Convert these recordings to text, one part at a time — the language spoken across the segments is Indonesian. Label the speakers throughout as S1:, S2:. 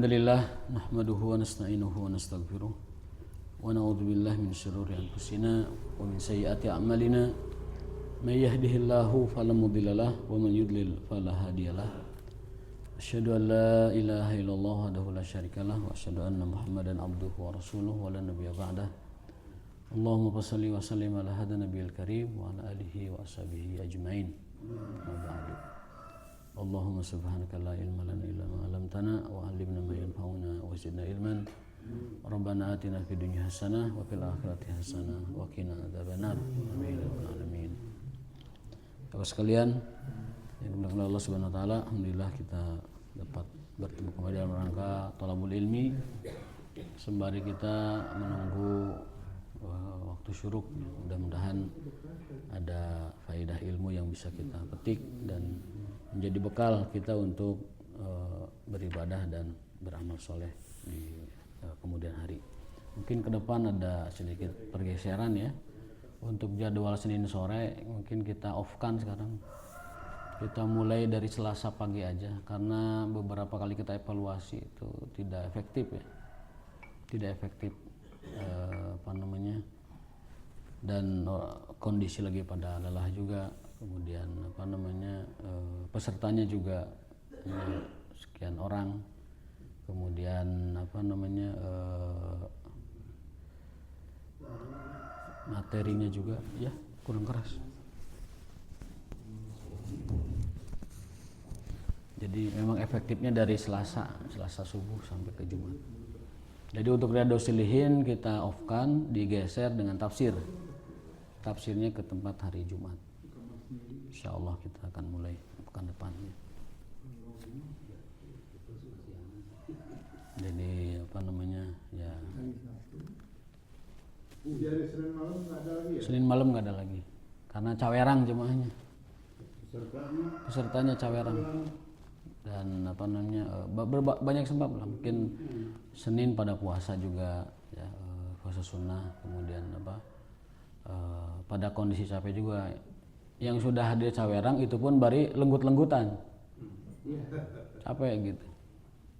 S1: Alhamdulillah nahmaduhu wa nasta'inuhu wa nastaghfiruh wa na'udzu billahi min syururi anfusina wa min sayyiati a'malina may yahdihillahu fala mudhillalah wa man yudlil fala hadiyalah. Asyhadu an la ilaha illallah wahdahu la syarikalah wa asyhadu anna Muhammadan abduhu wa rasuluhu wa la nabiyya ba'dah. Allahumma shalli wa sallim ala hadha nabiyil karim wa ala alihi wa ashabihi ajmain. Amma ba'du. Allahumma subhanaka la ilma lana illa ma 'allamtana wa 'allimna ma yanfa'una wa zidna ilman. Rabbana atina fid dunya hasanah wa fil akhirati hasanah wa qina adzabannar. Amin ya rabbal alamin. Bapak sekalian, yang dimuliakan Allah Subhanahu wa taala, alhamdulillah kita dapat bertemu kembali dalam rangka thalabul ilmi sembari kita menunggu waktu syuruk. Mudah-mudahan ada faedah ilmu yang bisa kita petik dan menjadi bekal kita untuk beribadah dan beramal soleh di kemudian hari. Mungkin ke depan ada sedikit pergeseran ya. Untuk jadwal Senin sore mungkin kita off-kan sekarang. Kita mulai dari Selasa pagi aja karena beberapa kali kita evaluasi itu tidak efektif ya. Tidak efektif dan kondisi lagi pada lelah juga. Kemudian pesertanya juga sekian orang, kemudian materinya juga ya kurang keras. Jadi memang efektifnya dari Selasa subuh sampai ke Jumat. Jadi untuk Riyadhus Shalihin kita off-kan, digeser dengan tafsirnya ke tempat hari Jumat. Insyaallah kita akan mulai pekan depannya. Jadi ya. Senin malam nggak ada lagi. Karena Cawerang jemaahnya. Pesertanya Cawerang. Dan banyak sebab lah. Mungkin Senin pada puasa juga ya, puasa sunnah, kemudian pada kondisi capek juga. Yang sudah hadir Cawerang itu pun bari lenggut-lenggutan, capek gitu.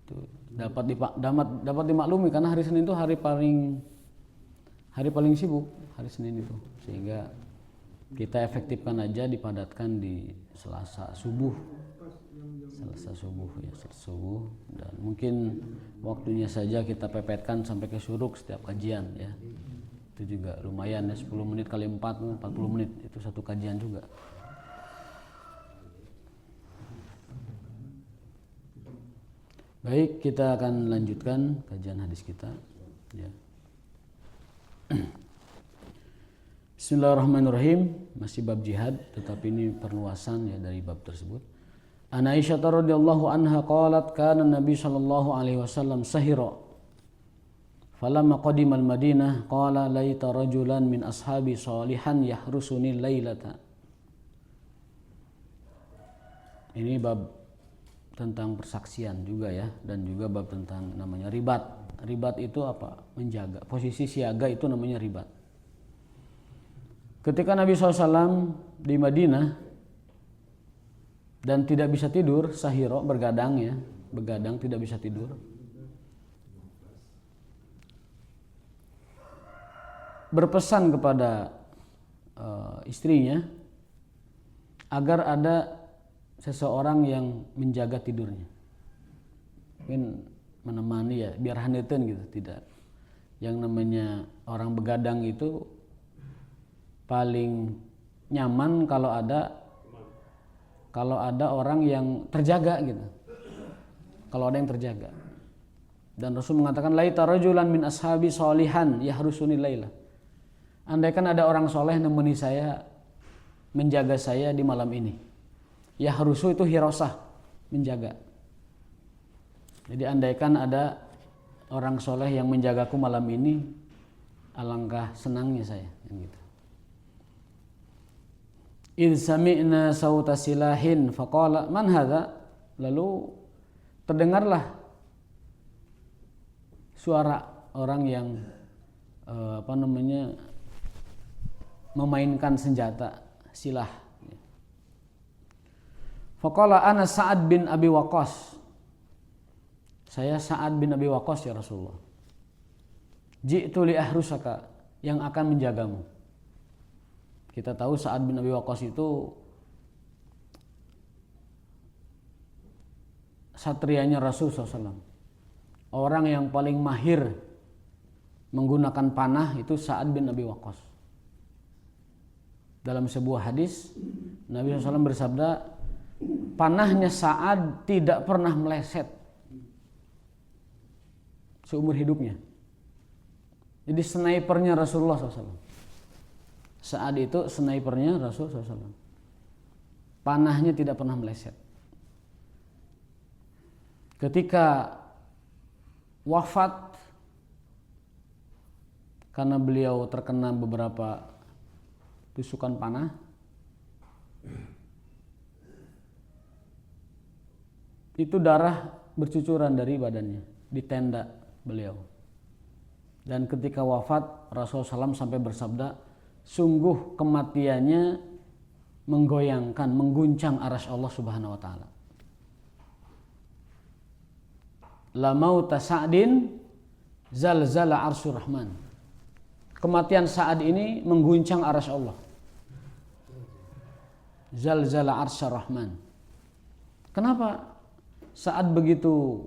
S1: Tuh, dapat dimaklumi karena hari Senin itu hari paling sibuk, hari Senin itu, sehingga kita efektifkan aja, dipadatkan di Selasa subuh dan mungkin waktunya saja kita pepetkan sampai ke syuruk setiap kajian ya. Itu juga lumayan ya, 10 menit kali 40 menit itu satu kajian juga. Baik, kita akan lanjutkan kajian hadis kita ya. Bismillahirrahmanirrahim. Masih bab jihad, tetapi ini perluasan ya dari bab tersebut. An Aisyah radhiyallahu anha qalat kana Nabi sallallahu alaihi wasallam sahira. Falamma qadimal Madinah qala laita rajulan min ashabi salihan yahrusuni lailata. Ini bab tentang persaksian juga ya, dan juga bab tentang namanya ribat. Ribat itu apa? Menjaga. Posisi siaga itu namanya ribat. Ketika Nabi SAW di Madinah dan tidak bisa tidur, sahiro, begadang tidak bisa tidur. Berpesan kepada istrinya agar ada seseorang yang menjaga tidurnya, mungkin menemani ya, biar haneten gitu. Tidak, yang namanya orang begadang itu paling nyaman kalau ada orang yang terjaga gitu, kalau ada yang terjaga. Dan Rasul mengatakan laita rajulan min ashabi sholihan yahrusuni laila. Andaikan ada orang soleh nemeni saya, menjaga saya di malam ini. Yahrusu itu hirosah, menjaga. Jadi andaikan ada orang soleh yang menjagaku malam ini, alangkah senangnya saya. Gitu. Idh sami'na sawta silahin faqala man hadha. Lalu terdengarlah suara orang yang memainkan senjata silah. Faqala ana Sa'ad bin Abi Waqqas. saya Sa'ad bin Abi Waqqas ya Rasulullah. Ji'tu li ahrusaka, yang akan menjagamu. Kita tahu Sa'ad bin Abi Waqqas itu satrianya Rasul SAW. Orang yang paling mahir menggunakan panah itu Sa'ad bin Abi Waqqas. Dalam sebuah hadis Nabi SAW bersabda, panahnya Sa'ad tidak pernah meleset seumur hidupnya. Jadi snipernya Rasulullah SAW. Sa'ad itu snipernya Rasulullah SAW. Panahnya tidak pernah meleset. Ketika wafat karena beliau terkena beberapa tusukan panah, itu darah bercucuran dari badannya di tenda beliau. Dan ketika wafat Rasulullah SAW sampai bersabda, sungguh kematiannya menggoyangkan, mengguncang arasy Allah Subhanahu wa taala. La mauta Sa'din zalzala arsyur rahman. Kematian Sa'ad ini mengguncang arasy Allah. Zalzala arsyur rahman. Kenapa Sa'ad begitu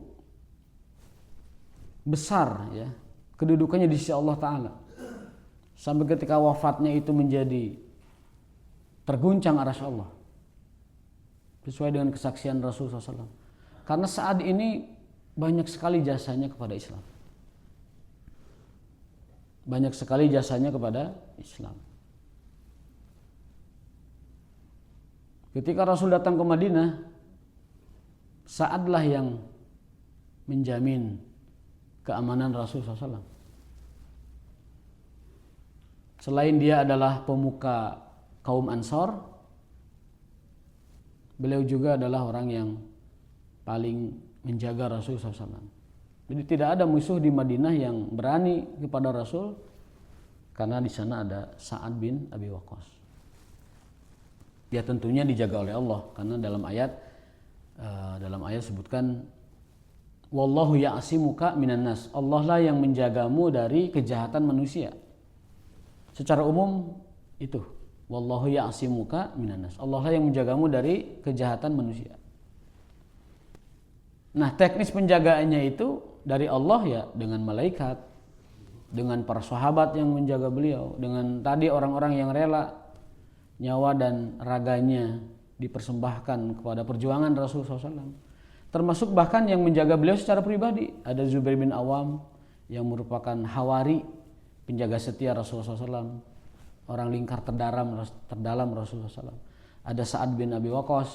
S1: besar ya kedudukannya di sisi Allah Ta'ala, sampai ketika wafatnya itu menjadi terguncang arasy Allah, sesuai dengan kesaksian Rasulullah SAW. Karena Sa'ad ini banyak sekali jasanya kepada Islam. Banyak sekali jasanya kepada Islam. Ketika Rasul datang ke Madinah, Sa'adlah yang menjamin keamanan Rasul SAW. Selain dia adalah pemuka kaum Ansor, beliau juga adalah orang yang paling menjaga Rasul SAW. Jadi tidak ada musuh di Madinah yang berani kepada Rasul, karena di sana ada Sa'ad bin Abi Waqqas. Dia tentunya dijaga oleh Allah, karena dalam ayat sebutkan wallahu ya'simuka minan nas. Allah lah yang menjagamu dari kejahatan manusia. Secara umum itu wallahu ya'simuka minan nas. Allah lah yang menjagamu dari kejahatan manusia. Nah, teknis penjagaannya itu dari Allah ya, dengan malaikat, dengan para sahabat yang menjaga beliau, dengan tadi orang-orang yang rela nyawa dan raganya dipersembahkan kepada perjuangan Rasulullah SAW. Termasuk bahkan yang menjaga beliau secara pribadi. Ada Zubair bin Awam yang merupakan hawari, penjaga setia Rasulullah SAW, orang lingkar terdalam Rasulullah SAW. Ada Sa'ad bin Abi Waqqas,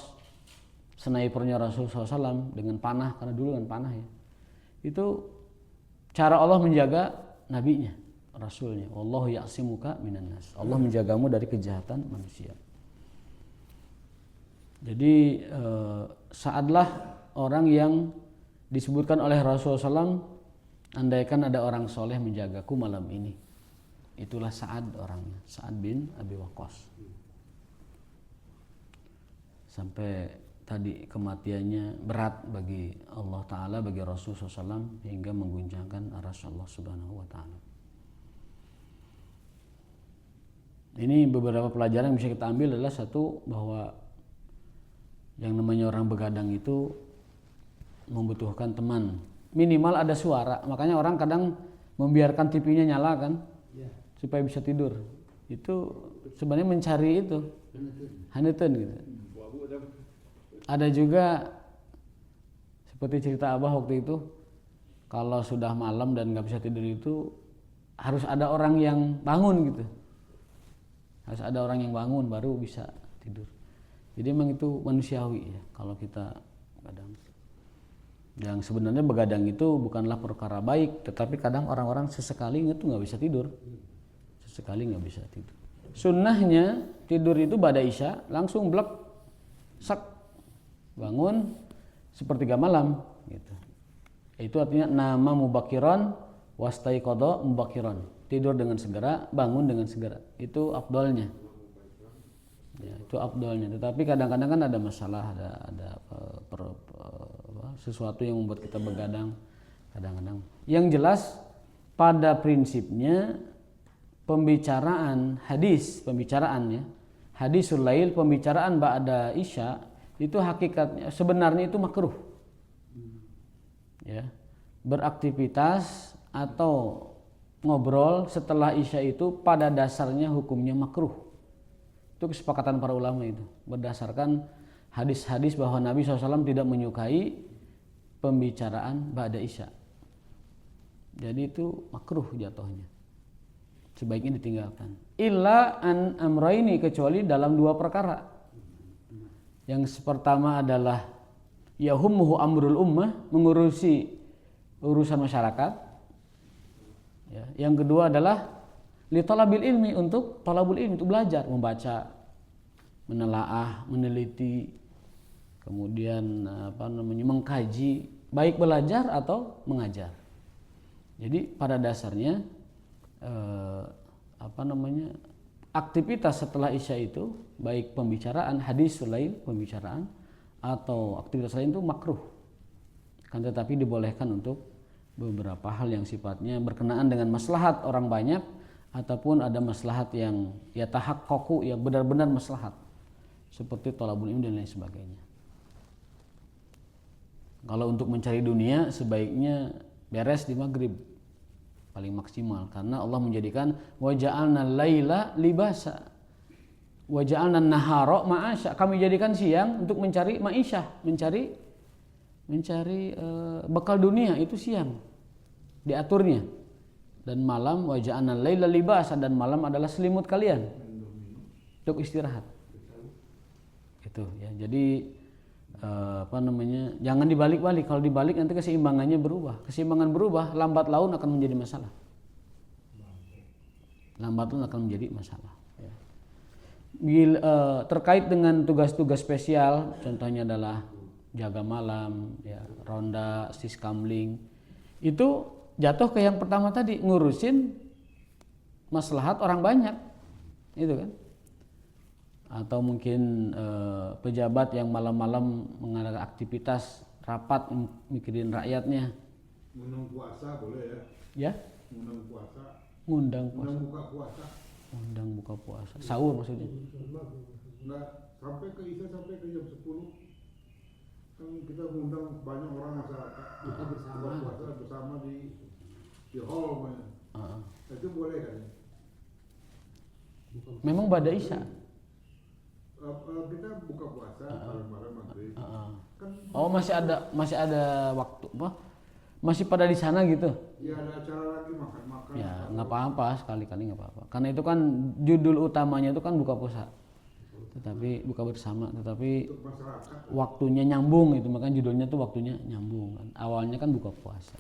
S1: snipernya Rasulullah SAW dengan panah, karena dulu kan panah ya. Itu cara Allah menjaga nabinya, rasulnya. Wallahu ya'simuka minan nas. Allah menjagamu dari kejahatan manusia. Jadi Sa'adlah orang yang disebutkan oleh Rasulullah SAW, andaikan ada orang soleh menjagaku malam ini, itulah Sa'ad orangnya, Sa'ad bin Abi Waqqas. Sampai tadi kematiannya berat bagi Allah Ta'ala, bagi Rasulullah SAW, hingga mengguncangkan arasy Allah Subhanahu wa Ta'ala. Ini beberapa pelajaran yang bisa kita ambil adalah satu, bahwa yang namanya orang begadang itu membutuhkan teman. Minimal ada suara. Makanya orang kadang membiarkan TV-nya nyala kan, supaya bisa tidur. Itu sebenarnya mencari itu haneuten gitu. Ada juga seperti cerita Abah waktu itu, kalau sudah malam dan nggak bisa tidur itu harus ada orang yang bangun gitu. Harus ada orang yang bangun baru bisa tidur. Jadi memang itu manusiawi ya kalau kita begadang. Yang sebenarnya begadang itu bukanlah perkara baik, tetapi kadang orang-orang sesekali itu nggak bisa tidur. Sesekali nggak bisa tidur. Sunnahnya tidur itu pada Isya langsung blek, sak, bangun sepertiga malam gitu. Itu artinya nama mubakiron wastaiqadha mubakiron. Tidur dengan segera, bangun dengan segera. Itu afdalnya. Ya, itu afdalnya. Tetapi kadang-kadang kan ada masalah, ada sesuatu yang membuat kita begadang kadang-kadang. Yang jelas pada prinsipnya pembicaraan hadisul lail, pembicaraan ba'da isya itu hakikatnya sebenarnya itu makruh. Ya. Beraktivitas atau ngobrol setelah isya itu pada dasarnya hukumnya makruh. Itu kesepakatan para ulama itu berdasarkan hadis-hadis bahwa Nabi SAW tidak menyukai pembicaraan ba'da isya. Jadi itu makruh jatuhnya, sebaiknya ditinggalkan. Illa an amraini, kecuali dalam 2 perkara. Yang pertama adalah yahummuhu amrul ummah, mengurusi urusan masyarakat. Ya. Yang kedua adalah li talabil ilmi, untuk talabul ilmi, untuk belajar, membaca, menelaah, meneliti, kemudian mengkaji, baik belajar atau mengajar. Jadi pada dasarnya aktivitas setelah isya itu baik pembicaraan hadisul lail, pembicaraan atau aktivitas lain itu makruh. Kan tetapi dibolehkan untuk beberapa hal yang sifatnya berkenaan dengan maslahat orang banyak ataupun ada maslahat yang ya tahaqqaqu, yang benar-benar maslahat, seperti thalabul ilmi dan lain sebagainya. Kalau untuk mencari dunia sebaiknya beres di maghrib paling maksimal, karena Allah menjadikan waja'alna laila libasa waja'alna nahara ma'asya, kami jadikan siang untuk mencari ma'isyah, mencari bekal dunia, itu siang diaturnya, dan malam waja'alna laila libasa, dan malam adalah selimut kalian untuk istirahat. Itu ya, jadi jangan dibalik-balik. Kalau dibalik nanti keseimbangannya berubah. Keseimbangan berubah, lambat laun akan menjadi masalah. Ya. Terkait dengan tugas-tugas spesial, contohnya adalah jaga malam, ya, ronda, siskamling, itu jatuh ke yang pertama tadi, ngurusin maslahat orang banyak, itu kan. Atau mungkin pejabat yang malam-malam mengadakan aktivitas rapat mikirin rakyatnya.
S2: Ngundang puasa boleh ya?
S1: Ya? Ngundang buka puasa. Sahur maksudnya?
S2: Enggak, sampai ke isya, sampai ke jam 10 kan kita ngundang banyak orang masyarakat buka puasa bersama di hall banyak. Itu boleh kan?
S1: Memang ba'da isya.
S2: Kita buka puasa malam maghrib. Kan
S1: masih ada waktu apa? Masih pada di sana gitu.
S2: Ya ada acara lagi makan-makan.
S1: Ya nggak apa-apa, sekali-kali nggak apa-apa. Karena itu kan judul utamanya itu kan buka puasa. Tetapi buka bersama, tetapi waktunya nyambung itu, makanya judulnya tuh waktunya nyambung kan. Awalnya kan buka puasa.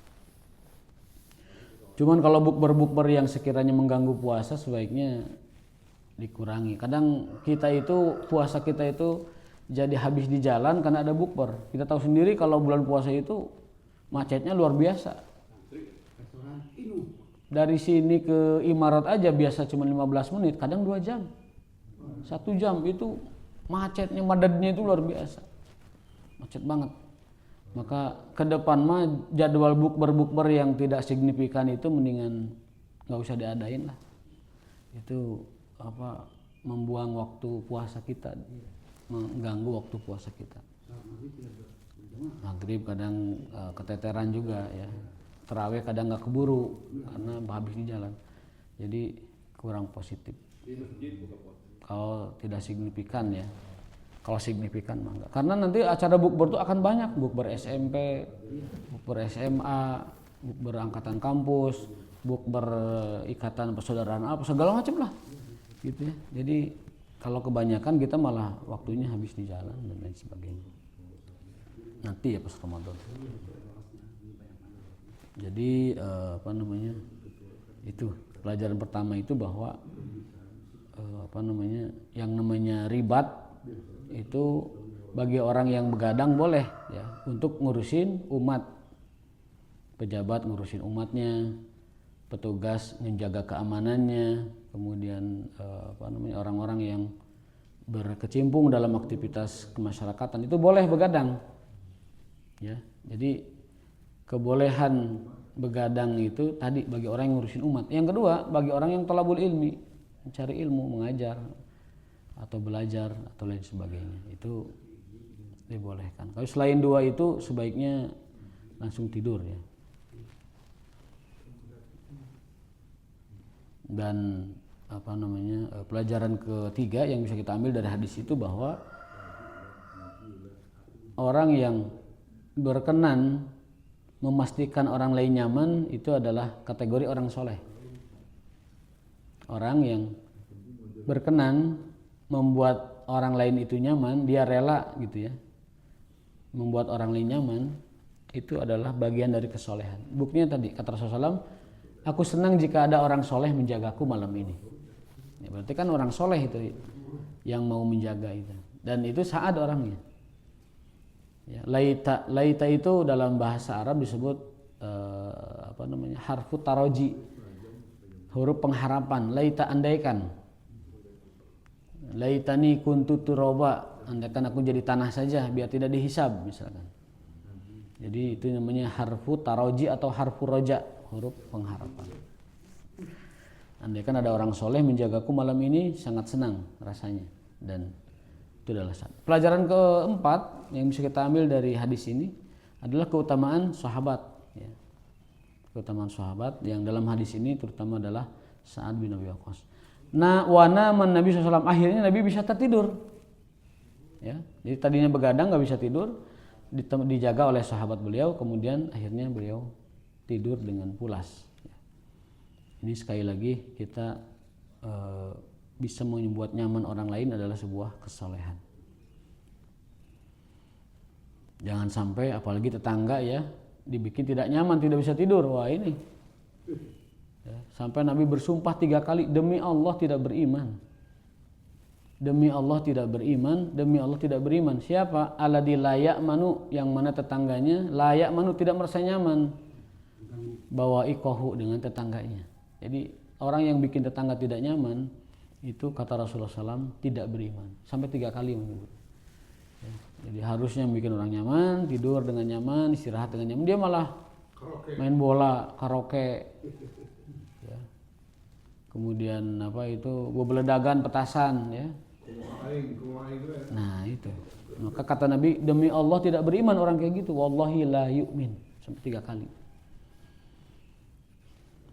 S1: Cuman kalau bukber yang sekiranya mengganggu puasa sebaiknya dikurangi. Kadang puasa kita itu jadi habis di jalan karena ada bukber. Kita tahu sendiri kalau bulan puasa itu macetnya luar biasa. Dari sini ke Imarat aja biasa cuma 15 menit, kadang 2 jam. 1 jam itu macetnya, madadnya itu luar biasa. Macet banget. Maka ke depan mah jadwal bukber yang tidak signifikan itu mendingan enggak usah diadain lah. Itu membuang waktu puasa kita, mengganggu waktu puasa kita. Maghrib kadang keteteran juga ya, tarawih kadang nggak keburu karena habis di jalan, jadi kurang positif. Kalau tidak signifikan ya, kalau signifikan mah enggak, karena nanti acara bukber itu akan banyak, bukber SMP, bukber SMA, bukber angkatan kampus, bukber ikatan persaudaraan apa segala macam lah. Gitu ya. Jadi kalau kebanyakan kita malah waktunya habis di jalan dan lain sebagainya. Nanti ya pas Ramadan. Jadi itu pelajaran pertama itu bahwa yang namanya ribat itu bagi orang yang begadang boleh ya, untuk ngurusin umat. Pejabat ngurusin umatnya, petugas menjaga keamanannya, kemudian orang-orang yang berkecimpung dalam aktivitas kemasyarakatan itu boleh begadang, ya, Jadi kebolehan begadang itu tadi bagi orang yang ngurusin umat. Yang kedua, bagi orang yang thalabul ilmi, mencari ilmu, mengajar atau belajar atau lain sebagainya, itu dibolehkan. Kalau selain dua itu sebaiknya langsung tidur ya. Dan pelajaran ketiga yang bisa kita ambil dari hadis itu bahwa orang yang berkenan memastikan orang lain nyaman itu adalah kategori orang soleh. Orang yang berkenan membuat orang lain itu nyaman, dia rela gitu ya, membuat orang lain nyaman, itu adalah bagian dari kesolehan. Buktinya tadi kata Rasulullah SAW, aku senang jika ada orang soleh menjagaku malam ini. Ya, berarti kan orang soleh itu yang mau menjaga itu, dan itu saat orangnya. Ya, laita itu dalam bahasa Arab disebut harfu taroji, huruf pengharapan. Laita, andaikan. Laitani kuntu turoba, andaikan aku jadi tanah saja biar tidak dihisab misalkan. Jadi itu namanya harfu taroji atau harfu roja, huruf pengharapan. Andaikan ada orang soleh menjagaku malam ini, sangat senang rasanya. Dan itu adalah satu. Pelajaran keempat yang bisa kita ambil dari hadis ini adalah keutamaan sahabat. Ya. Keutamaan sahabat yang dalam hadis ini terutama adalah Sa'ad bin Abi Waqqas. Nah, wana man Nabi SAW, akhirnya Nabi bisa tertidur. Ya, jadi tadinya begadang nggak bisa tidur, dijaga oleh sahabat beliau, kemudian akhirnya beliau tidur dengan pulas. Ya. Ini sekali lagi kita bisa membuat nyaman orang lain adalah sebuah kesolehan. Jangan sampai apalagi tetangga ya dibikin tidak nyaman, tidak bisa tidur. Wah ini ya, sampai Nabi bersumpah 3 kali, demi Allah tidak beriman, demi Allah tidak beriman, demi Allah tidak beriman. Siapa? Alladzi la ya'manu, yang mana tetangganya layak manu, tidak merasa nyaman bawa ikohu dengan tetangganya. Jadi orang yang bikin tetangga tidak nyaman itu kata Rasulullah SAW tidak beriman, sampai 3 kali menyebut. Ya, jadi harusnya bikin orang nyaman, tidur dengan nyaman, istirahat dengan nyaman, dia malah main bola, karaoke, ya. Kemudian bebeledagan, petasan, ya. Nah itu, maka kata Nabi, demi Allah tidak beriman orang kayak gitu, wallahi la yu'min, sampai 3 kali.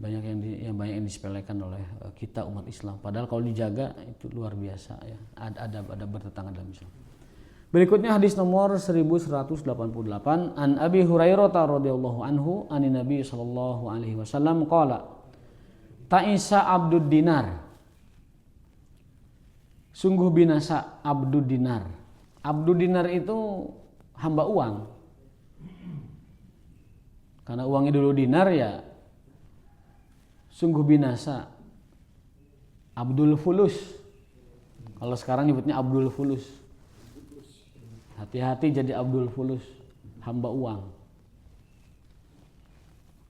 S1: Banyak yang disepelekan oleh kita umat Islam. Padahal kalau dijaga itu luar biasa ya. Ada bertetangga dalam Islam. Berikutnya hadis nomor 1188, an Abi Hurairah radhiyallahu anhu anin Nabi sallallahu alaihi wasallam qala ta'isa abdud dinar. Sungguh binasa abdud dinar. Abdud dinar itu hamba uang. Karena uangnya dulu dinar ya. Sungguh binasa Abdul Fulus. Kalau sekarang nyebutnya Abdul Fulus. Hati-hati jadi Abdul Fulus, hamba uang.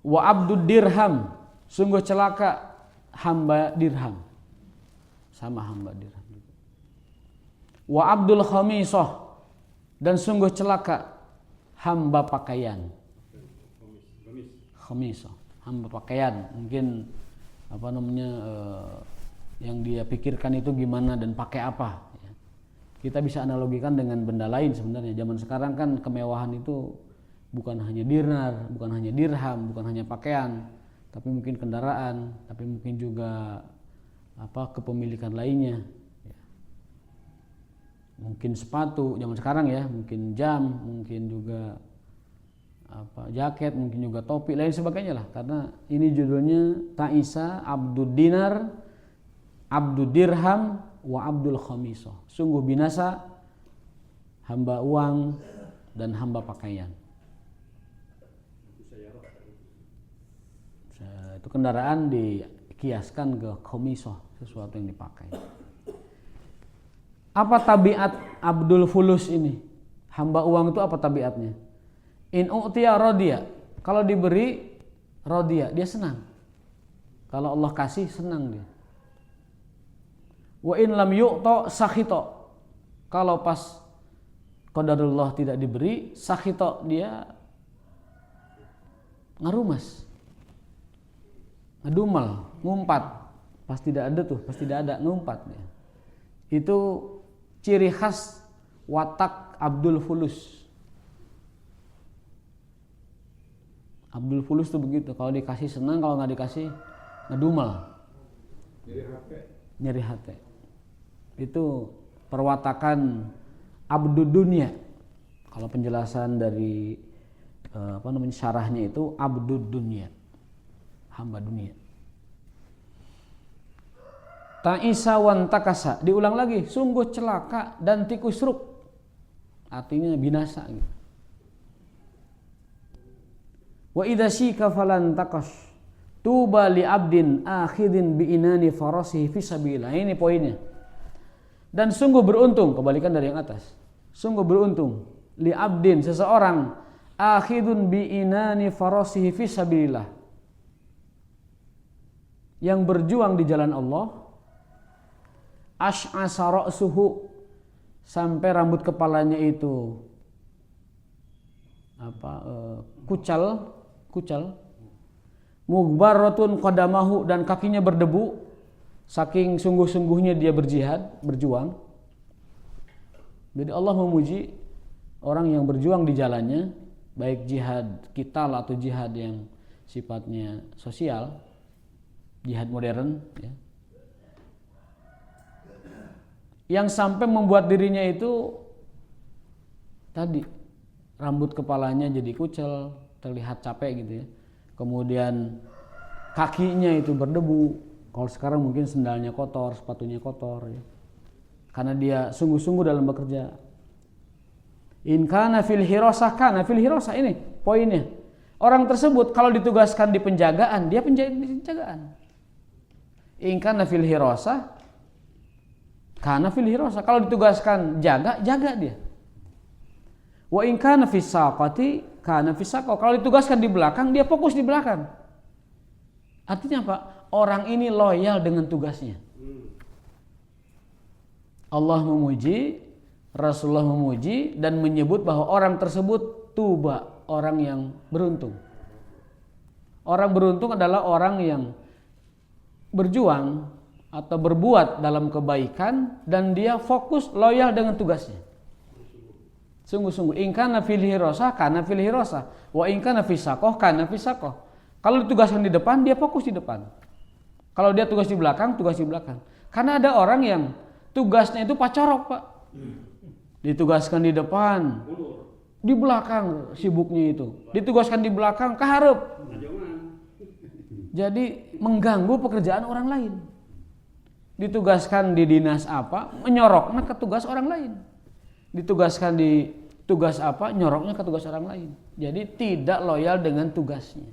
S1: Wa abdud dirham, sungguh celaka hamba dirham. Sama hamba dirham. Wa abdul khamisah, dan sungguh celaka hamba pakaian. Khamisah, hamba pakaian. Mungkin yang dia pikirkan itu gimana dan pakai apa ya. Kita bisa analogikan dengan benda lain sebenarnya. Zaman sekarang kan kemewahan itu bukan hanya dinar, bukan hanya dirham, bukan hanya pakaian, tapi mungkin kendaraan, tapi mungkin juga kepemilikan lainnya ya. Mungkin sepatu zaman sekarang ya, mungkin jam, mungkin juga jaket, mungkin juga topi, lain sebagainya lah. Karena ini judulnya Ta'isa Abdud Dinar, Abdud Dirham, wa Abdul Khamisah. Sungguh binasa hamba uang dan hamba pakaian. Itu kendaraan dikiaskan ke khamisah, sesuatu yang dipakai. Apa tabiat Abdul Fulus ini? Hamba uang itu apa tabiatnya? In u'tiya radiya, kalau diberi radiya, dia senang. Kalau Allah kasih, senang dia. Wa in lam yu'ta sakhita, kalau pas qadarullah tidak diberi, sakhita, dia ngarumas, ngedumel, ngumpat. Pas tidak ada ngumpat ya. Itu ciri khas watak Abdul Fulus. Abdul Fulus tuh begitu, kalau dikasih senang, kalau nggak dikasih ngedumel, nyeri hati. Itu perwatakan abdud dunia. Kalau penjelasan dari syarahnya itu abdud dunia, hamba dunia. Ta'isa wan takasa, diulang lagi, sungguh celaka dan tikusruk, artinya binasa gitu. Wa idza syika falan taqash tuba li abdin akhidin bi inani farasihi fi sabilillah. Ini poinnya. Dan sungguh beruntung, kebalikan dari yang atas. Sungguh beruntung li abdin, seseorang akhidun bi inani farasihi fi sabilillah, yang berjuang di jalan Allah, ash'asa ra'suhu, sampai rambut kepalanya itu kucal, mughbaratun qadamahu, dan kakinya berdebu, saking sungguh-sungguhnya dia berjuang. Jadi Allah memuji orang yang berjuang di jalannya, baik jihad qital atau jihad yang sifatnya sosial, jihad modern ya. Yang sampai membuat dirinya itu tadi rambut kepalanya jadi kucel, terlihat capek gitu ya. Kemudian kakinya itu berdebu. Kalau sekarang mungkin sendalnya kotor, sepatunya kotor ya. Karena dia sungguh-sungguh dalam bekerja. In kana fil hirasah, kana fil hirasah, ini poinnya. Orang tersebut kalau ditugaskan di penjagaan, dia penjagaan. In kana fil hirasah, kana fil hirasah. Kalau ditugaskan jaga dia. Wa in kana fis saqati, kana fis saqah. Kalau ditugaskan di belakang, dia fokus di belakang. Artinya apa? Orang ini loyal dengan tugasnya. Allah memuji, Rasulullah memuji, dan menyebut bahwa orang tersebut tuba, orang yang beruntung. Orang beruntung adalah orang yang berjuang atau berbuat dalam kebaikan dan dia fokus loyal dengan tugasnya. Sungguh-sungguh. In kana fil hirasah, kana fil hirasah. Wa in kana fis saqah, kana fis saqah. Kalau ditugaskan di depan, dia fokus di depan. Kalau dia tugas di belakang, tugas di belakang. Karena ada orang yang tugasnya itu pacorok, Pak. Ditugaskan di depan, di belakang sibuknya itu. Ditugaskan di belakang, keharep. Jadi mengganggu pekerjaan orang lain. Ditugaskan di dinas apa, menyoroknya ke tugas orang lain. Ditugaskan di tugas apa, nyoroknya ke tugas orang lain. Jadi tidak loyal dengan tugasnya.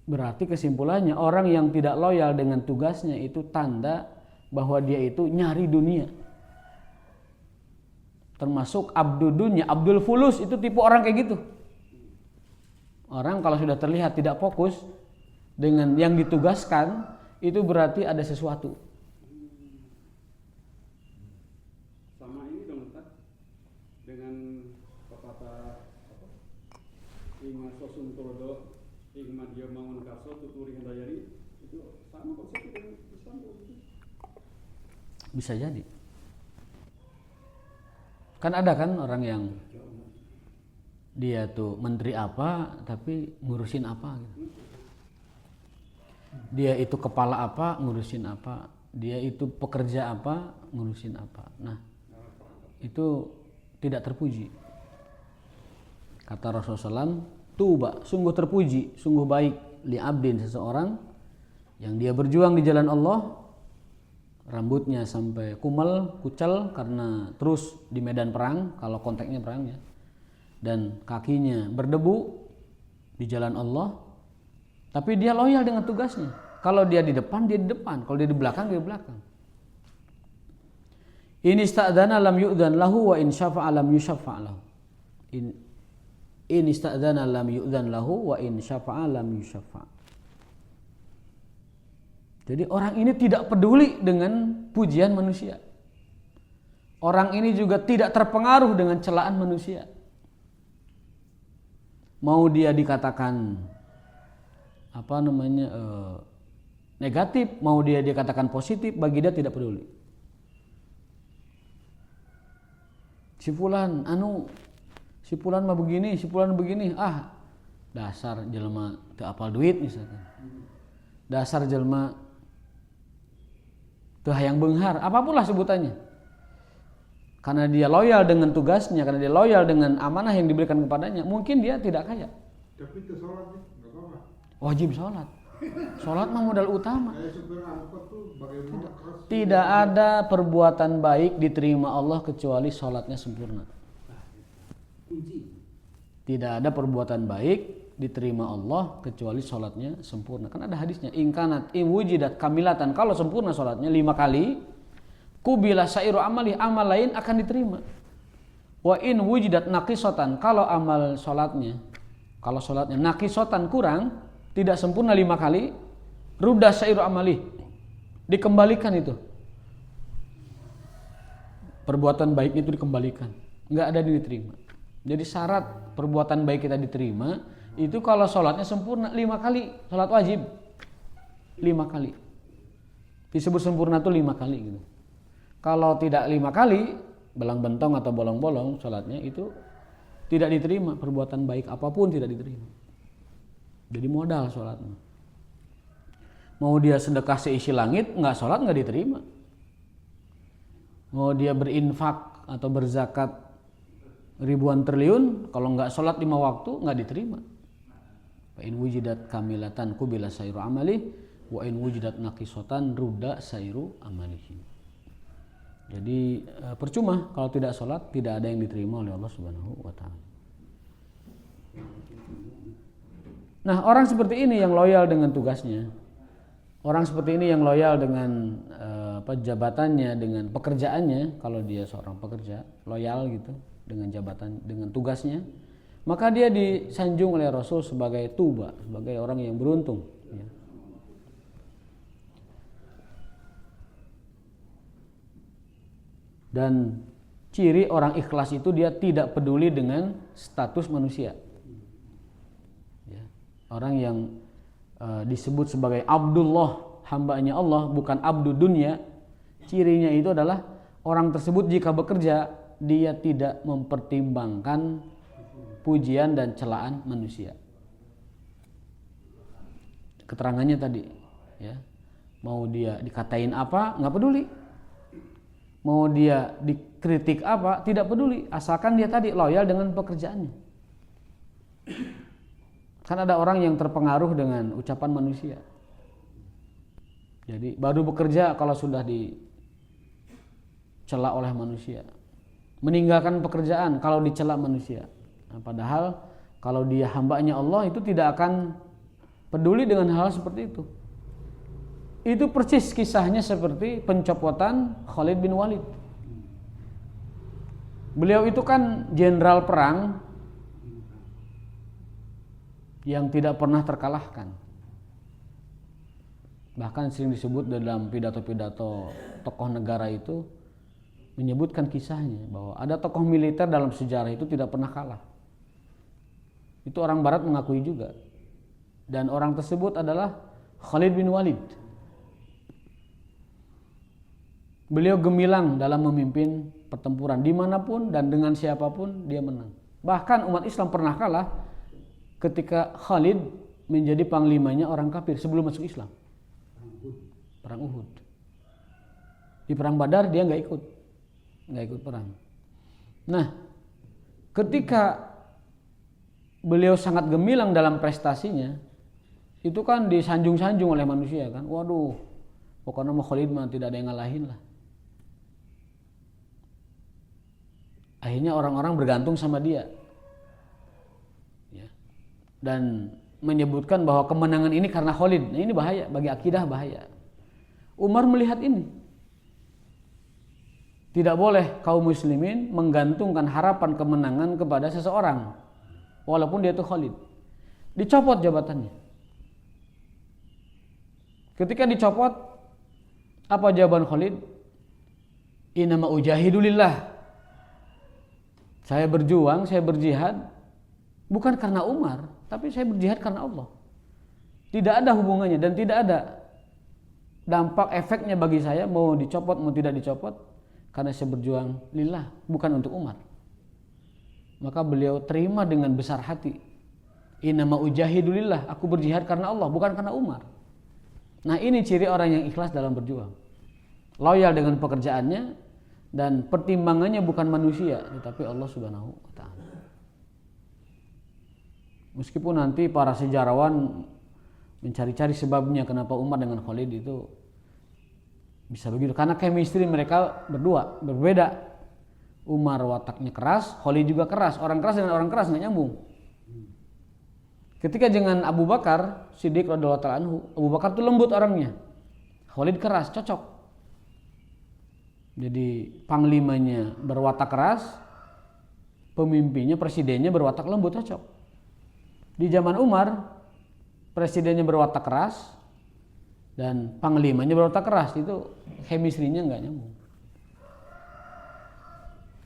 S1: Berarti kesimpulannya, orang yang tidak loyal dengan tugasnya itu tanda bahwa dia itu nyari dunia. Termasuk abdul dunia, Abdul Fulus, itu tipe orang kayak gitu. Orang kalau sudah terlihat tidak fokus dengan yang ditugaskan, itu berarti ada sesuatu.
S3: Sama ini dong Ustaz, dengan pepatah Ingat Sosun Todo, Ingmat dia mangun kaso tuturi hendayari, itu sama konsepnya dengan Islam.
S1: Bisa jadi. Kan ada kan orang yang dia tuh menteri apa tapi ngurusin apa gitu. Dia itu kepala apa ngurusin apa, dia itu pekerja apa ngurusin apa. Nah, itu tidak terpuji. Kata Rasulullah SAW, tuba, sungguh terpuji, sungguh baik li abdin, seseorang yang dia berjuang di jalan Allah, rambutnya sampai kucel karena terus di medan perang, kalau konteksnya perang ya, dan kakinya berdebu di jalan Allah, tapi dia loyal dengan tugasnya. Kalau dia di depan, dia di depan. Kalau dia di belakang, dia di belakang. In ista'dzana lam yu'dzan lahu wa in syafa'a lam yusyaffa' lahu. In ista'dzana lam yu'dzan lahu wa in syafa'a lam yusyaffa'. Jadi orang ini tidak peduli dengan pujian manusia. Orang ini juga tidak terpengaruh dengan celaan manusia. mau dia dikatakan negatif, mau dia dikatakan positif, bagi dia tidak peduli. Si fulan mah begini, dasar jelema teu apal duit misalkan. Dasar jelema teu hayang beunghar, apapun lah sebutannya. Karena dia loyal dengan tugasnya, karena dia loyal dengan amanah yang diberikan kepadanya, mungkin dia tidak kaya.
S2: Tapi itu sholat nih, nggak apa-apa.
S1: Wajib sholat. Sholat mah modal utama.
S2: Kayak supir angkot tuh bagaimana keras.
S1: Tidak ada perbuatan baik diterima Allah kecuali sholatnya sempurna. Tidak ada perbuatan baik diterima Allah kecuali sholatnya sempurna. Kan ada hadisnya, ingkanat wujidat kamilatan, kalau sempurna sholatnya 5 kali, kubila sairu amali, amal lain akan diterima. Wa in wujidat naqisatan, kalau sholatnya naqisatan kurang, tidak sempurna 5 kali, rudda sairu amali, dikembalikan itu. Perbuatan baiknya itu dikembalikan, nggak ada yang diterima. Jadi syarat perbuatan baik kita diterima itu kalau sholatnya sempurna 5 kali, sholat wajib 5 kali. Disebut sempurna itu 5 kali gitu. Kalau tidak 5 kali, belang bentong atau bolong-bolong sholatnya itu tidak diterima, perbuatan baik apapun tidak diterima. Jadi modal sholatnya. Mau dia sedekah seisi langit, nggak sholat nggak diterima. Mau dia berinfak atau berzakat ribuan triliun, kalau nggak sholat 5 waktu nggak diterima. Wa in wujidat kamilatan kubila sairu amali, wa in wujidat naqisatan rudda sairu amalihi. Jadi percuma kalau tidak sholat, tidak ada yang diterima oleh Allah Subhanahu wa taala. Nah, orang seperti ini yang loyal dengan tugasnya, orang seperti ini yang loyal dengan jabatannya, dengan pekerjaannya, kalau dia seorang pekerja, loyal gitu dengan jabatan, dengan tugasnya, maka dia disanjung oleh Rasul sebagai tuba, sebagai orang yang beruntung. Ya. Dan ciri orang ikhlas itu dia tidak peduli dengan status manusia. Ya. Orang yang disebut sebagai Abdullah, hambanya Allah, bukan abdu dunia, cirinya itu adalah orang tersebut jika bekerja, dia tidak mempertimbangkan pujian dan celaan manusia. Keterangannya tadi, ya, mau dia dikatain apa nggak peduli, mau dia dikritik apa tidak peduli, asalkan dia tadi loyal dengan pekerjaannya. Kan ada orang yang terpengaruh dengan ucapan manusia. Jadi baru bekerja kalau sudah dicela oleh manusia, meninggalkan pekerjaan kalau dicela manusia. Nah, padahal kalau dia hambanya Allah itu tidak akan peduli dengan hal seperti itu. Itu persis kisahnya seperti pencopotan Khalid bin Walid. Beliau itu kan jenderal perang yang tidak pernah terkalahkan. Bahkan sering disebut dalam pidato-pidato tokoh negara itu, menyebutkan kisahnya bahwa ada tokoh militer dalam sejarah itu tidak pernah kalah. Itu orang barat mengakui juga. Dan orang tersebut adalah Khalid bin Walid. Beliau gemilang dalam memimpin pertempuran dimanapun dan dengan siapapun dia menang. Bahkan umat Islam pernah kalah ketika Khalid menjadi panglimanya orang kafir sebelum masuk Islam. Perang Uhud. Di perang Badar dia nggak ikut perang. Nah, ketika beliau sangat gemilang dalam prestasinya, itu kan disanjung-sanjung oleh manusia kan. Waduh, pokoknya mau Khalid mah tidak ada yang ngalahin lah. Akhirnya orang-orang bergantung sama dia. Ya. Dan menyebutkan bahwa kemenangan ini karena Khalid. Nah, ini bahaya, bagi akidah bahaya. Umar melihat ini. Tidak boleh kaum muslimin menggantungkan harapan kemenangan kepada seseorang, walaupun dia itu Khalid. Dicopot jabatannya. Ketika dicopot, apa jawaban Khalid? Innama ujahidu lillah. Saya berjuang, saya berjihad Bukan karena Umar, tapi saya berjihad karena Allah. Tidak ada hubungannya dan tidak ada dampak efeknya bagi saya mau dicopot mau tidak dicopot, karena saya berjuang lillah, bukan untuk Umar. Maka beliau terima dengan besar hati. Innama ujahidu lillah, aku berjihad karena Allah, bukan karena Umar. Nah, ini ciri orang yang ikhlas dalam berjuang. Loyal dengan pekerjaannya dan pertimbangannya bukan manusia, tetapi Allah Subhanahu wa taala. Meskipun nanti para sejarawan mencari-cari sebabnya kenapa Umar dengan Khalid itu bisa begitu, karena chemistry mereka berdua berbeda. Umar wataknya keras, Khalid juga keras. Orang keras dengan orang keras nggak nyambung. Ketika dengan Abu Bakar Siddiq radhiyallahu ta'ala anhu, Abu Bakar itu lembut orangnya, Khalid keras, cocok. Jadi panglimanya berwatak keras, pemimpinnya presidennya berwatak lembut, cocok. Di zaman Umar, presidennya berwatak keras dan panglimanya berwatak keras, itu chemistry-nya nggak nyambung.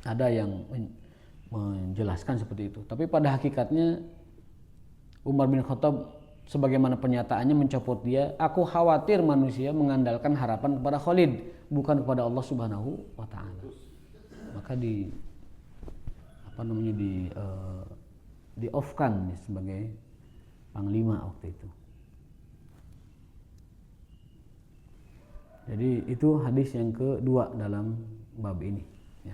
S1: Ada yang menjelaskan seperti itu, tapi pada hakikatnya Umar bin Khattab sebagaimana penyataannya mencopot dia, aku khawatir manusia mengandalkan harapan kepada Khalid bukan kepada Allah Subhanahu wa taala. Maka di off-kan sebagai panglima waktu itu. Jadi itu hadis yang kedua dalam bab ini, ya.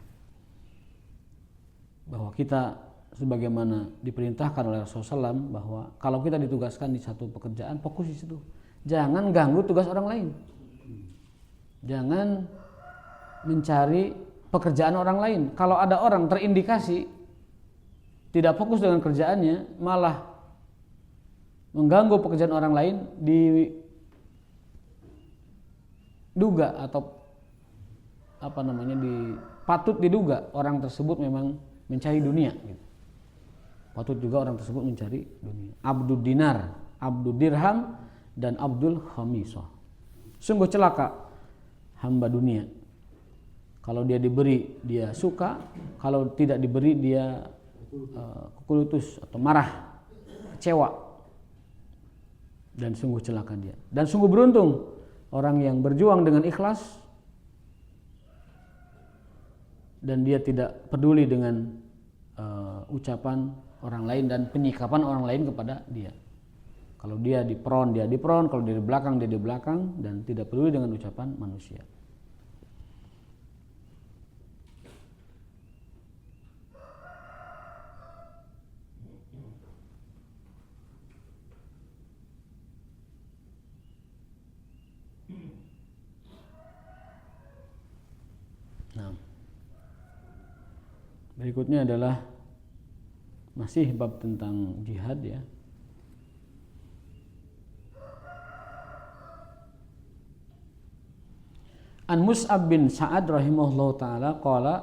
S1: Bahwa kita sebagaimana diperintahkan oleh Rasulullah SAW, bahwa kalau kita ditugaskan di satu pekerjaan, fokus di situ. Jangan ganggu tugas orang lain. Jangan mencari pekerjaan orang lain. Kalau ada orang terindikasi tidak fokus dengan kerjaannya, malah mengganggu pekerjaan orang lain, diduga atau patut diduga orang tersebut memang mencari dunia, gitu. Patut juga orang tersebut mencari dunia. Abdul dinar, abdul dirham, dan abdul khamisah. Sungguh celaka hamba dunia. Kalau dia diberi dia suka, kalau tidak diberi dia kukulutus atau marah, kecewa. Dan sungguh celaka dia. Dan sungguh beruntung orang yang berjuang dengan ikhlas dan dia tidak peduli dengan ucapan orang lain dan penyikapan orang lain kepada dia. Kalau dia di front, dia di front. Kalau dia di belakang, dia di belakang. Dan tidak peduli dengan ucapan manusia. Nah, berikutnya adalah masih bab tentang jihad, ya. An Mus'ab bin Sa'ad rahimahullahu taala qala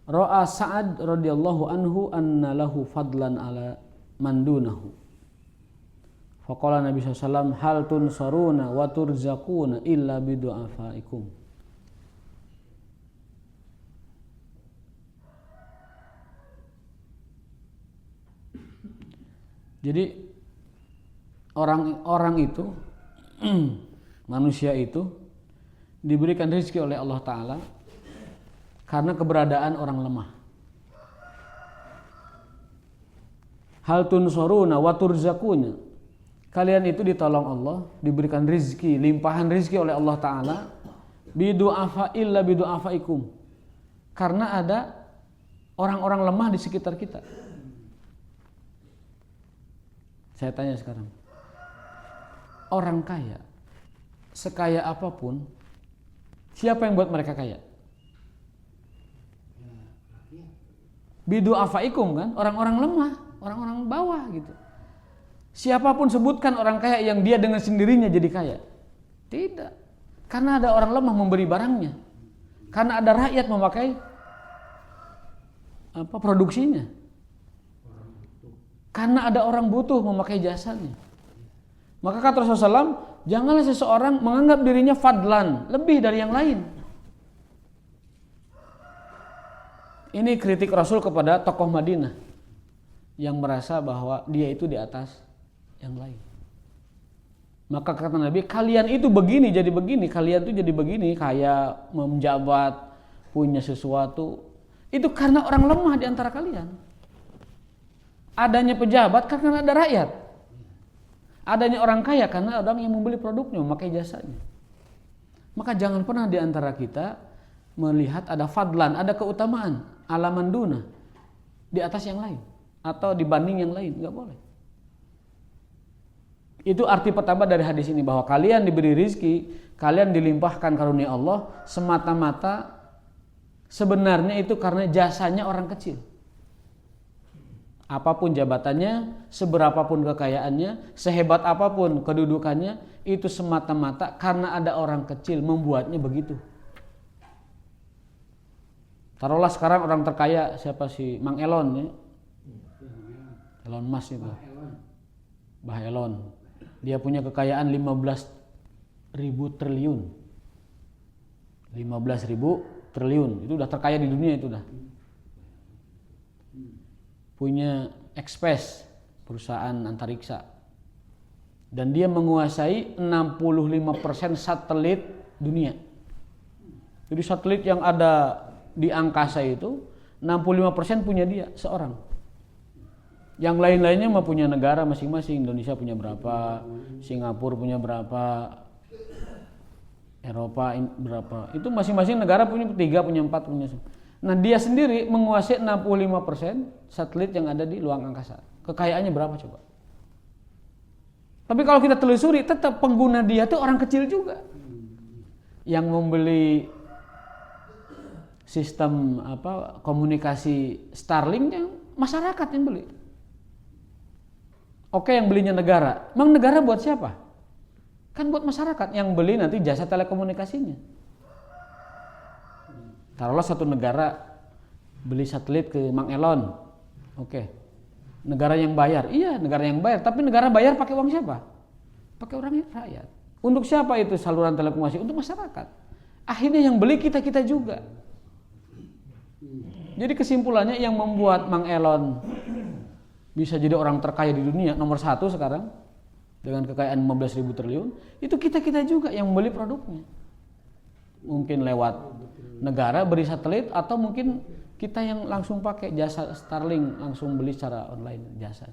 S1: ra'a Sa'ad radhiyallahu anhu anna lahu fadlan ala man dunahu. Faqala Nabi sallallahu alaihi wasallam hal tunsaruna wa turzaquna illa bidu'afaikum. Jadi orang itu manusia itu diberikan rezeki oleh Allah Ta'ala karena keberadaan orang lemah. Hal tunsoruna wa turzakuna, kalian itu ditolong Allah, diberikan rezeki, limpahan rezeki oleh Allah Ta'ala, bidu'afa illa bidu'afaikum, karena ada orang-orang lemah di sekitar kita. Saya tanya sekarang, orang kaya, sekaya apapun, siapa yang buat mereka kaya? Bidu'afaikum, kan? Orang-orang lemah, orang-orang bawah gitu. Siapapun sebutkan orang kaya yang dia dengan sendirinya jadi kaya. Tidak. Karena ada orang lemah memberi barangnya. Karena ada rakyat memakai produksinya. Karena ada orang butuh memakai jasanya. Maka kata Rasulullah SAW, janganlah seseorang menganggap dirinya fadlan, lebih dari yang lain. Ini kritik Rasul kepada tokoh Madinah yang merasa bahwa dia itu di atas yang lain. Maka kata Nabi, kalian itu begini jadi begini, kalian itu jadi begini, kaya, menjabat, punya sesuatu, itu karena orang lemah di antara kalian. Adanya pejabat karena ada rakyat. Adanya orang kaya karena orang yang membeli produknya, memakai jasanya. Maka jangan pernah di antara kita melihat ada fadlan, ada keutamaan, alaman duna di atas yang lain atau dibanding yang lain, nggak boleh. Itu arti pertama dari hadis ini, bahwa kalian diberi rizki, kalian dilimpahkan karunia Allah semata-mata sebenarnya itu karena jasanya orang kecil. Apapun jabatannya, seberapapun kekayaannya, sehebat apapun kedudukannya, itu semata-mata karena ada orang kecil membuatnya begitu. Taruhlah sekarang orang terkaya siapa sih? Mang Elon ya? Elon Musk itu. Bah Elon. Dia punya kekayaan 15.000 triliun. 15.000 triliun. Itu udah terkaya di dunia itu dah. Punya X-Space, perusahaan antariksa. Dan dia menguasai 65% satelit dunia. Jadi satelit yang ada di angkasa itu 65% punya dia seorang. Yang lain-lainnya mah punya negara masing-masing. Indonesia punya berapa, Singapura punya berapa, Eropa berapa. Itu masing-masing negara punya 3, punya 4, punya. Nah, dia sendiri menguasai 65% satelit yang ada di luar angkasa. Kekayaannya berapa coba? Tapi kalau kita telusuri, tetap pengguna dia tuh orang kecil juga. Yang membeli sistem komunikasi Starlink yang masyarakat yang beli. Oke, yang belinya negara. Emang negara buat siapa? Kan buat masyarakat yang beli nanti jasa telekomunikasinya. Taruhlah satu negara beli satelit ke Mang Elon. Oke. Negara yang bayar. Iya, negara yang bayar, tapi negara bayar pakai uang siapa? Pakai orang rakyat. Untuk siapa itu saluran telekomunikasi? Untuk masyarakat. Akhirnya yang beli kita-kita juga. Jadi kesimpulannya yang membuat Mang Elon bisa jadi orang terkaya di dunia nomor 1 sekarang dengan kekayaan 15.000 triliun, itu kita-kita juga yang membeli produknya. Mungkin lewat negara beri satelit, atau mungkin kita yang langsung pakai jasa Starlink, langsung beli secara online jasa.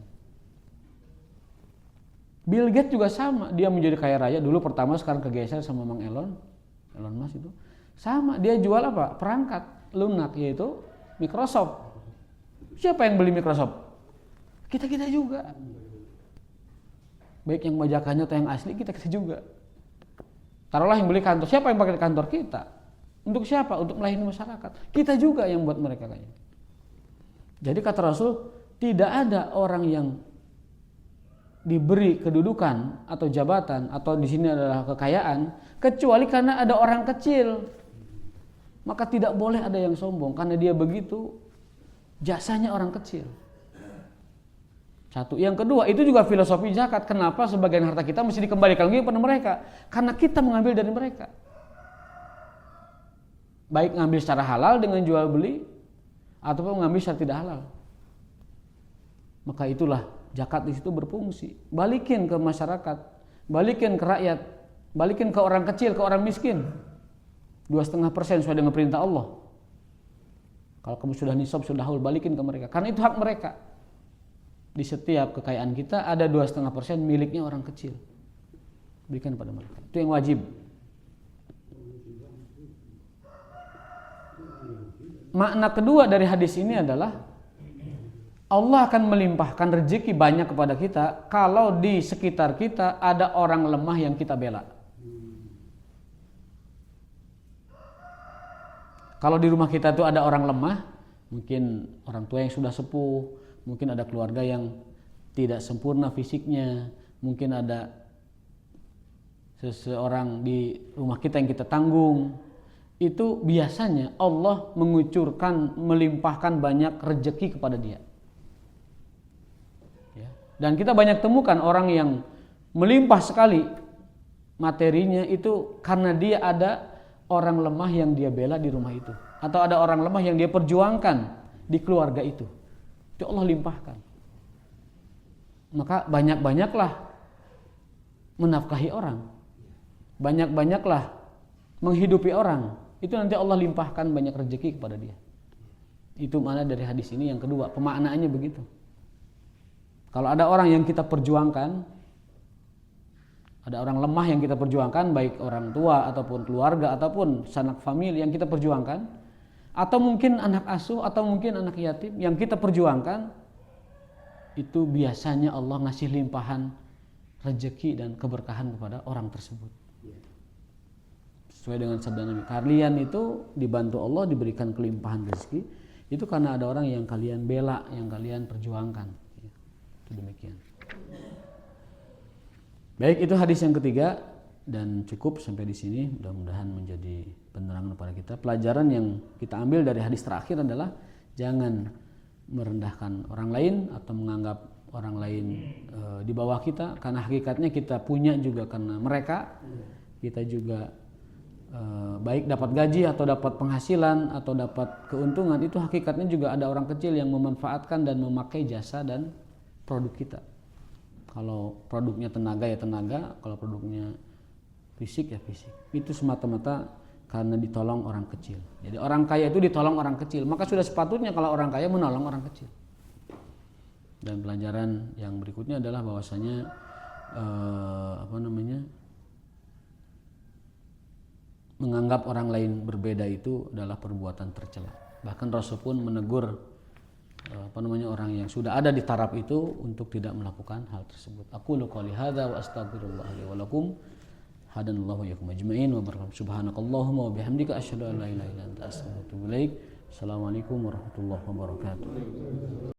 S1: Bill Gates juga sama, dia menjadi kaya raya dulu pertama, sekarang kegeser sama Mang Elon Musk itu. Sama, dia jual apa? Perangkat lunak, yaitu Microsoft. Siapa yang beli Microsoft? Kita-kita juga. Baik yang bajakannya atau yang asli, kita-kita juga. Taruhlah yang beli kantor, siapa yang pakai kantor? Kita. Untuk siapa? Untuk melayani masyarakat. Kita juga yang buat mereka kaya. Jadi kata Rasul, tidak ada orang yang diberi kedudukan atau jabatan atau di sini adalah kekayaan kecuali karena ada orang kecil. Maka tidak boleh ada yang sombong karena dia begitu jasanya orang kecil. Satu. Yang kedua, itu juga filosofi zakat. Kenapa sebagian harta kita mesti dikembalikan lagi kepada mereka? Karena kita mengambil dari mereka. Baik ngambil secara halal dengan jual beli, ataupun mengambil secara tidak halal. Maka itulah zakat di situ berfungsi. Balikin ke masyarakat, balikin ke rakyat, balikin ke orang kecil, ke orang miskin. 2,5% sesuai dengan perintah Allah. Kalau kamu sudah nisab, sudah haul, balikin ke mereka. Karena itu hak mereka. Di setiap kekayaan kita ada 2,5% miliknya orang kecil. Berikan kepada mereka. Itu yang wajib. Makna kedua dari hadis ini adalah Allah akan melimpahkan rezeki banyak kepada kita kalau di sekitar kita ada orang lemah yang kita bela. Kalau di rumah kita tuh ada orang lemah, mungkin orang tua yang sudah sepuh, mungkin ada keluarga yang tidak sempurna fisiknya, mungkin ada seseorang di rumah kita yang kita tanggung. Itu biasanya Allah mengucurkan, melimpahkan banyak rezeki kepada dia. Ya. Dan kita banyak temukan orang yang melimpah sekali materinya itu karena dia ada orang lemah yang dia bela di rumah itu, atau ada orang lemah yang dia perjuangkan di keluarga itu. Itu Allah limpahkan. maka banyak-banyaklah menafkahi orang, banyak-banyaklah menghidupi orang, itu nanti Allah limpahkan banyak rezeki kepada dia. Itu makna dari hadis ini yang kedua, pemaknaannya begitu. Kalau ada orang yang kita perjuangkan, ada orang lemah yang kita perjuangkan, baik orang tua ataupun keluarga ataupun sanak famili yang kita perjuangkan, atau mungkin anak asuh atau mungkin anak yatim yang kita perjuangkan, itu biasanya Allah ngasih limpahan rezeki dan keberkahan kepada orang tersebut. Sesuai dengan sabda Nabi, kalian itu dibantu Allah, diberikan kelimpahan rezeki, itu karena ada orang yang kalian bela, yang kalian perjuangkan. Itu demikian. Baik, itu hadis yang ketiga dan cukup sampai di sini. Mudah-mudahan menjadi penerangan kepada kita. Pelajaran yang kita ambil dari hadis terakhir adalah jangan merendahkan orang lain atau menganggap orang lain di bawah kita, karena hakikatnya kita punya juga karena mereka. Kita juga baik dapat gaji atau dapat penghasilan atau dapat keuntungan, itu hakikatnya juga ada orang kecil yang memanfaatkan dan memakai jasa dan produk kita. Kalau produknya tenaga ya tenaga, kalau produknya fisik ya fisik. Itu semata-mata karena ditolong orang kecil. Jadi orang kaya itu ditolong orang kecil, maka sudah sepatutnya kalau orang kaya menolong orang kecil. Dan pelajaran yang berikutnya adalah bahwasanya menganggap orang lain berbeda itu adalah perbuatan tercela. Bahkan Rasul pun menegur orang yang sudah ada di taraf itu untuk tidak melakukan hal tersebut. Aqulu qouli hadza wa astaghfirullah li wa lakum. Hadanallahu wa yakum ajmain wa barakatuh. Subhanakallahumma wa bihamdika asyhadu an la ilaha illa anta astaghfiruka wa atubu ilaik. Assalamualaikum warahmatullahi wabarakatuh.